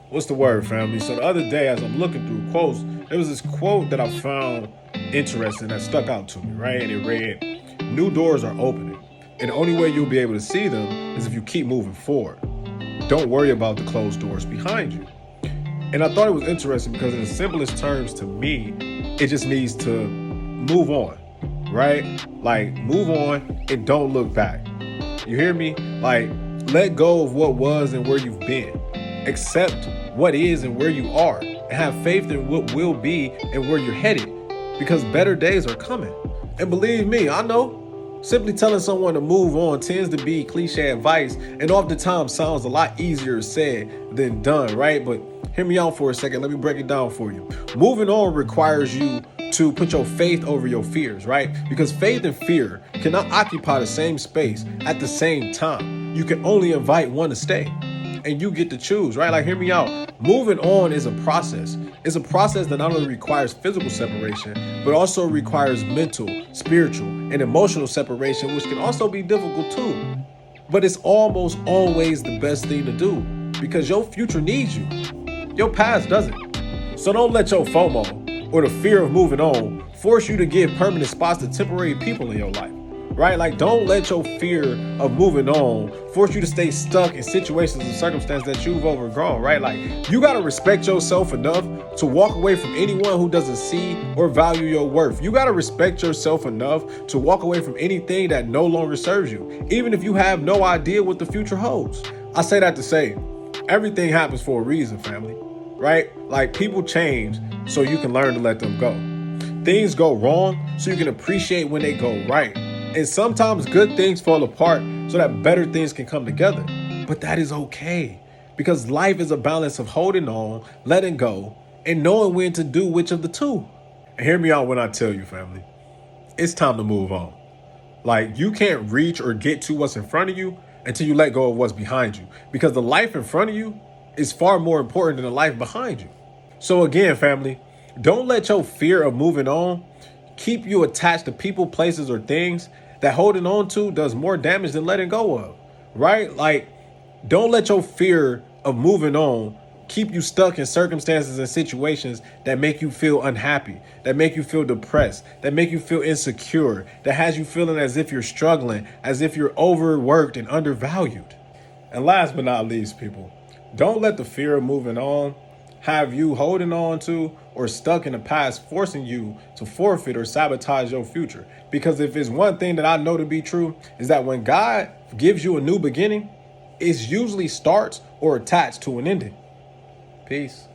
What's the word, family? So the other day, as I'm looking through quotes, there was this quote that I found interesting that stuck out to me, right? And it read, "New doors are opening, and the only way you'll be able to see them is if you keep moving forward. Don't worry about the closed doors behind you." And I thought it was interesting because, in the simplest terms, to me, it just needs to move on, right? Like, move on and don't look back. You hear me? Like, let go of what was and where you've been. Accept what is and where you are. And have faith in what will be and where you're headed. Because better days are coming. And believe me, I know. Simply telling someone to move on tends to be cliche advice and oftentimes sounds a lot easier said than done, right? But hear me out for a second. Let me break it down for you. Moving on requires you to put your faith over your fears, right? Because faith and fear cannot occupy the same space at the same time. You can only invite one to stay. And you get to choose, right? Like, hear me out. Moving on is a process. It's a process that not only requires physical separation, but also requires mental, spiritual, and emotional separation, which can also be difficult too. But it's almost always the best thing to do because your future needs you. Your past doesn't. So don't let your FOMO or the fear of moving on force you to give permanent spots to temporary people in your life. Right? Like, don't let your fear of moving on force you to stay stuck in situations and circumstances that you've overgrown, right? Like, you got to respect yourself enough to walk away from anyone who doesn't see or value your worth. You got to respect yourself enough to walk away from anything that no longer serves you, even if you have no idea what the future holds. I say that to say, everything happens for a reason, family, right? Like, people change so you can learn to let them go. Things go wrong so you can appreciate when they go right. And sometimes good things fall apart so that better things can come together. But that is okay because life is a balance of holding on, letting go, and knowing when to do which of the two. And hear me out when I tell you, family, it's time to move on. Like, you can't reach or get to what's in front of you until you let go of what's behind you because the life in front of you is far more important than the life behind you. So again, family, don't let your fear of moving on keep you attached to people, places, or things that holding on to does more damage than letting go of, right? Like, don't let your fear of moving on keep you stuck in circumstances and situations that make you feel unhappy, that make you feel depressed, that make you feel insecure, that has you feeling as if you're struggling, as if you're overworked and undervalued. And last but not least, people, don't let the fear of moving on have you holding on to or stuck in the past, forcing you to forfeit or sabotage your future. Because if it's one thing that I know to be true, is that when God gives you a new beginning, it usually starts or attached to an ending. Peace.